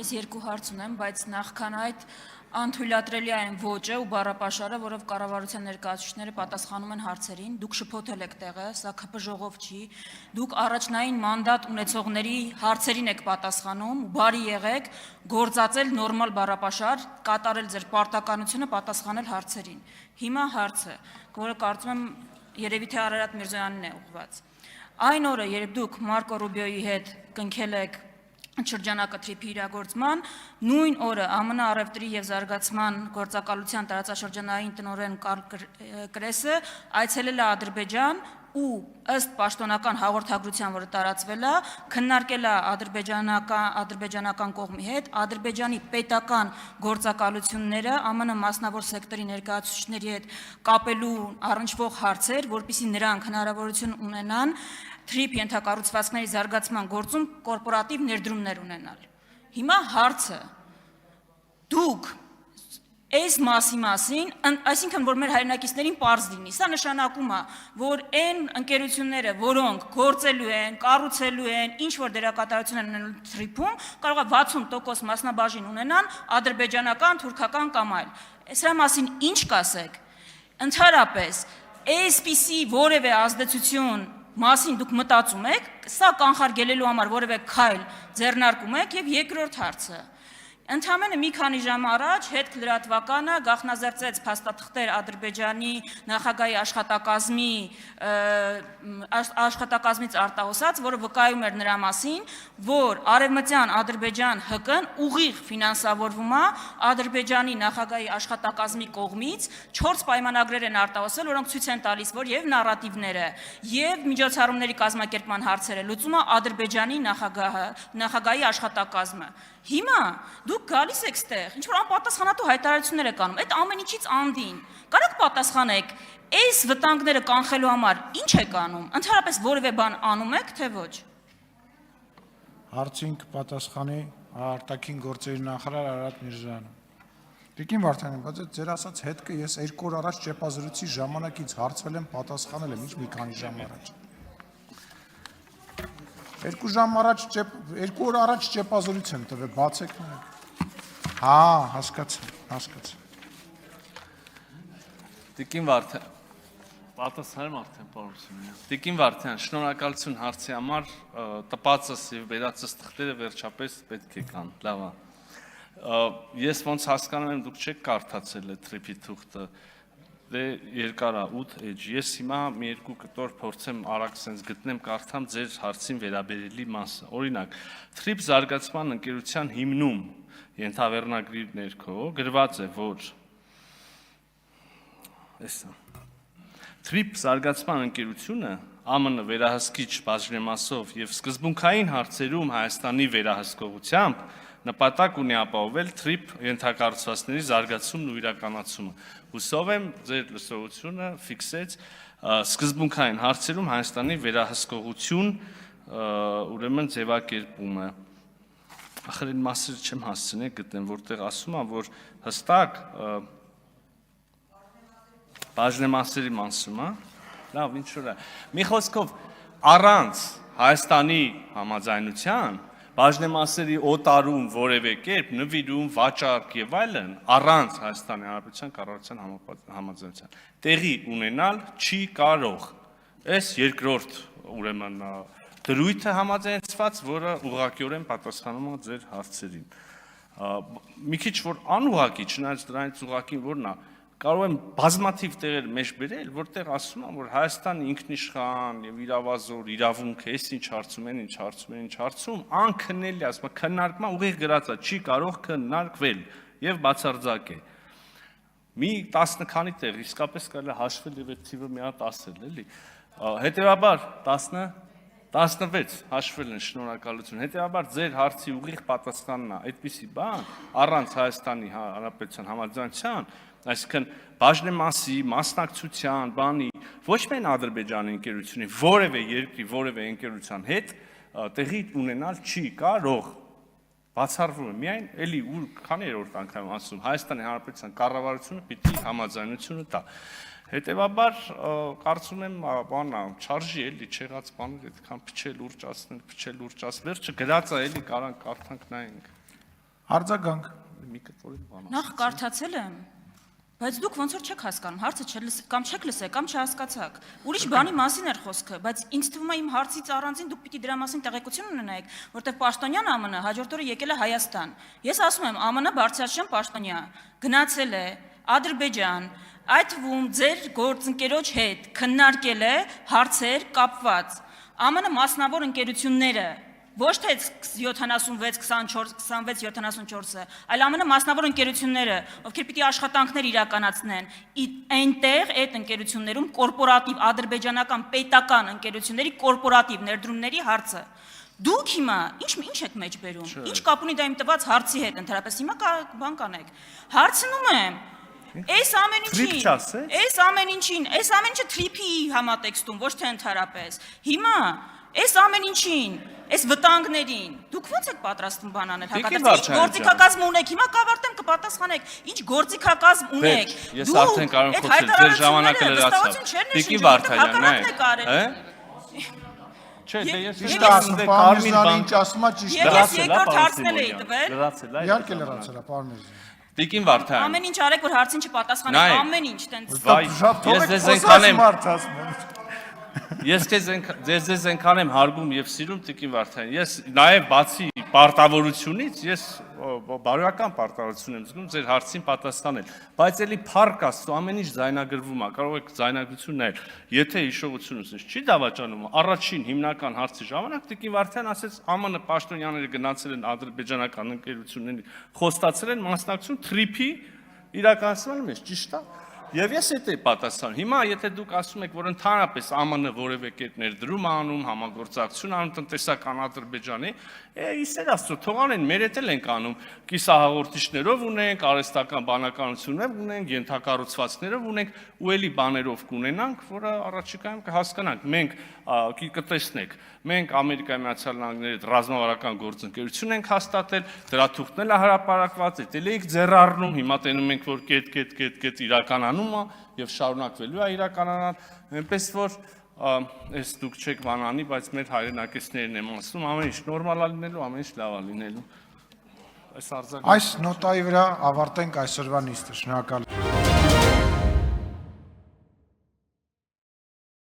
Ես երկու հարց ունեմ, բայց նախքան այդ անթույլատրելի այն ոճը ու բառապաշարը, որով կառավարության ներկայացուցիչները պատասխանում են հարցերին, դուք շփոթել եք տեղը, սա ՔՊ ժողով չի, դուք առաջնային մանդատ ունեցողների հարցերին եք պատասխանում, բարի եղեք, գործածել նորմալ բառապաշար, կատարել ձեր պարտականությունը, պատասխանել հարցերին։ Հիմա հարցը, որը կարծում եմ երևի թե Արարատ Միրզոյանին է ուղղված։ Այն օրը, երբ դուք Մարկո Ռուբիոյի հետ կնքել եք շրջանակը թրիփի իրագործման, նույն օրը ԱՄՆ առևտրի եւ զարգացման գործակալության տարածաշրջանային տնօրեն Կարլ Կրեսը այցելել է Ադրբեջան ու ըստ պաշտոնական հաղորդագրության, որը տարածվել է, քննարկել է ադրբեջանական կողմի հետ Ադրբեջանի պետական գործակալությունները ԱՄՆ մասնավոր սեկտորի ներկայացուցիչների հետ կապելու առնչվող հարցեր, որպեսզի նրանք հնարավորություն ունենան թրիփ ենթակառուցվածքների զարգացման գործում կորպորատիվ ներդրումներ ունենալ։ Հիմա հարցը, դուք այս մասին, այսինքն, որ մեր հայրենակիցներին պարզ լինի, սա նշանակում է, որ այն ընկերությունները, որոնք գործելու են, կառուցելու են, ինչ-որ դերակատարություն են ունենում թրիփում, կարող է 60% մասնաբաժին ունենան ադրբեջանական, թուրքական կամ այլ։ Սրա մասին ինչ կասեք։ Ընդհանրապես, այսպիսի որևէ ազդեցություն մասին դուք մտածում եք, սա կանխարգելելու համար որևէ քայլ ձեռնարկում եք, եւ երկրորդ հարցը։ Ընդամենը մի քանի ժամ առաջ հետքլրատվականը գաղտնազերծեց փաստաթղթեր Ադրբեջանի նախագահի աշխատակազմից արտահոսած, որը վկայում էր նրա մասին, որ արևմտյան Ադրբեջան ՀԿ-ն ուղիղ ֆինանսավորվում է Ադրբեջանի նախագահի աշխատակազմի կողմից 4 պայմանագրեր են արտահոսել, որոնք ցույց են տալիս, որ եւ նարատիվները, եւ միջոցառումների կազմակերպման հարցերը լուծում է Ադրբեջանի նախագահի աշխատակազմը։ Հիմա դուք գալիս եք ստեղ, ինչ-որ անպատասխանատու հայտարարություններ եք անում, այդ ամեն ինչից անդին, կարեք պատասխանեք, այս վտանգները կանխելու համար ինչ եք անում, ընդհանրապես որևէ բան անում եք, թե ոչ։ Հարցին կպատասխանի արտաքին գործերի նախարար Արարատ Միրզոյանը։ Տիկին Վարդանյան, բայց այդ ձեր ասած հետքը ես 2 օր առաջ ճեպազրույցի ժամանակից հարցվել եմ, պատասխանել եմ, ինչ մի քանի ժամ առաջ։ 2 օր առաջ ճեպազրույց եմ տվել, բացեք նայեք։ Հա, հասկացա։ Տիկին Վարդան, պատասխանել արդեն պարզությունը։ Տիկին Վարդան, շնորհակալություն հարցի համար, տպածս եւ վերածս թղթերը վերջապես պետք է կան, լավ է։ Ես ոնց հասկանում եմ, դուք չեք կարդացել այդ թրիփի թուղթը, դե երկար է 8 էջ։ Ես հիմա մի երկու կտոր փորձեմ արագ sense գտնեմ, կարդամ ձեր հարցին վերաբերելի մասը։ Օրինակ, թրիփ զարգացման ընկերության հիմնում ենթավերնագրի ներքո գրված է, որ էսա թրիփ զարգացման ընկերությունը ԱՄՆ վերահսկիչ բաժնեմասով եւ սկզբունքային հարցերում Հայաստանի վերահսկողությամբ նպատակ ունի ապահովել թրիփ ենթակառուցվածքների զարգացումն ու իրականացումը։ Հուսով եմ ձեր լսողությունը ֆիքսեց սկզբունքային հարցերում Հայաստանի վերահսկողություն ուրեմն ձևակերպումը։ Ախր այն մասերը չեմ հասցնի գտնեմ, որտեղ ասում է, որ հստակ բաժնեմասերի մասում է, լավ, ինչ որ է։ Մի խոսքով առանց Հայաստանի համաձայնության բաժնեմասերի օտարում որևէ կերպ նվիրում, վաճառք եւ այլն առանց Հայաստանի Հանրապետության կառավարության համաձայնության տեղի ունենալ չի կարող։ Այս երկրորդ ուրեմն դրույթը համաձայնեցված, որը ուղղակիորեն պատասխանում է ձեր հարցերին։ Մի քիչ որ անուղղակի, չնայած դրանից ուղղակին որն է, կարող եմ բազմաթիվ տեղեր մեջ բերել, որտեղ ասում եմ, որ Հայաստանը ինքնիշխան եւ իրավազոր, իրավունք է, ինչ հարցում, անքննելի, ասում եմ, քննարկման ուղիղ գրած է, չի կարող քննարկվել եւ բացարձակ է։ Մի 10 քանի տեղ իսկապես կարելի է հաշվել եւ այդ թիվը մի հատ ասել, էլի։ Հետեւաբար 16 հաշվել են, շնորհակալություն։ Հետեւաբար ձեր հարցի ուղիղ պատասխանն է այդպիսի բան, առանց Հայաստանի Հանրապետության համաձայնության, այսինքն բաժնեմասի, մասնակցության, բանի, ոչ միայն Ադրբեջանի ընկերությունի, որևէ երկրի, որևէ ընկերության հետ տեղի ունենալ չի կարող։ Բացառվում է միայն, էլի ու քանի երրորդ անգամ ասում, Հայաստանի Հանրապետության կառավարությունը պիտի համաձայնությունը տա։ Հետևաբար կարծում եմ, բանա, չարժի էլի չեղած բաներ այդքան փչել, ուռճացնել, վերջը գրած է էլի կարանք կարդանք նայենք։ Արձագանք։ Մի կտորի բան։ Նախ կարդացել եմ, բայց դուք ոնց որ չեք հասկանում, հարցը կամ չեք լսել, կամ չհասկացաք։ Ուրիշ բանի մասին էր խոսքը, բայց ինձ թվում է իմ հարցից առանձին դուք պիտի դրա մասին տեղեկություն ունենայիք, որտեղ Պաշտոնյան ԱՄՆ հաջորդ օրը եկել է Հայաստան։ Ես ասում եմ, ԱՄՆ Բարձրաստիճան պաշտոնյա գնացել է Ադրբեջան, այդ թվում ձեր գործընկերոջ հետ քննարկել է հարցեր կապված։ ԱՄՆ մասնավոր ընկերությունները ոչ թե 76-24-26-74-ը, այլ ԱՄՆ մասնավոր ընկերությունները, ովքեր պիտի աշխատանքներ իրականացնեն, այնտեղ այդ ընկերություններում կորպորատիվ ադրբեջանական պետական ընկերությունների կորպորատիվ ներդրումների հարցը։ Դուք հիմա ինչ եք մեջ բերում։ Ինչ կապ ունի դա իմ տված հարցի հետ ընդհանրապես հիմա բան կանեք։ Հարցնում եմ Այս ամեն ինչին թրիփի համատեքստում, ոչ թե ընդհանրապես։ Հիմա այս ամեն ինչին, այս վտանգներին, դուք ո՞նց եք պատրաստվում բան անել հակադարձ։ Ինչ գործիքակազմ ունեք, հիմա կավարտեմ կպատասխանեք։ Ինչ գործիքակազմ ունեք։ Ես արդեն կարող եմ խոսել, ձեր ժամանակը լրացավ։ Տիկին Վարդանյան, Չէ, դե ես ճիշտ ասում, Պարմիրզյանը ինչ ասում է ճիշտ է։ Ես երկրորդ հարցնել էի տվել։ Իհարկե լրացել է, Պարմիրզյան։ Տիկին Վարդանյան։ Ամեն ինչ արեք, որ հարցին չպատասխանեք, ամեն ինչ տենց։ Ես ձեզ այնքան եմ հարգում եւ սիրում Տիկին Վարդանյան։ Ես նաեւ բացի պարտավորությունից, ես բարոյական պարտավորություն եմ զգում ձեր հարցին պատասխանել, բայց էլի փառք Աստծո ամեն ինչ ձայնագրվում է, կարող եք ձայնագրություն նայել։ Եթե հիշողությունս չի դավաճանում, առաջին հիմնական հարցի ժամանակ Տիկին Վարդանյան ասեց ԱՄՆ պաշտոնյաները գնացել են ադրբեջանական ընկերությունների, խոստացել են մասնակցություն թրիփի իրականացնելու մեջ, ճիշտ է։ Եվ ես էդ էի պատասխանում։ Հիմա եթե դուք ասում եք, որ ընդհանրապես ԱՄՆ որևէ կերպ ներդրում անում, համագործակցություն անում տնտեսական Ադրբեջանի, իսեր Աստծո, թող անեն, մեր հետ էլ ենք անում, կիսահաղորդիչներով ունենք, արհեստական բանականություններ ունենք, ենթակառուցվածքներով ունենք, ու էլի բաներով կունենանք, որը առաջիկայում կհասկանանք։ Մենք կտեսնեք, մենք Ամերիկայի Միացյալ Նահանգների հետ ռազմավարական գործընկերություն ենք հաստատել, դրա թուղթն էլ հրապարակված է, դել էիք ձեռառնում, հիմա տենում ենք, որ կետ իրականանում է եւ շարունակվելու է իրականանալ, այնպես որ այս դուք չեք բանանի, բայց մեր հայրենակիցներն եմ ասում, ամեն ինչ նորմալ է լինելու, ամեն ինչ լավ է լինելու։ Այս նոտայի վրա ավարտենք այսօրվա նիստը, շնորհակալ եմ։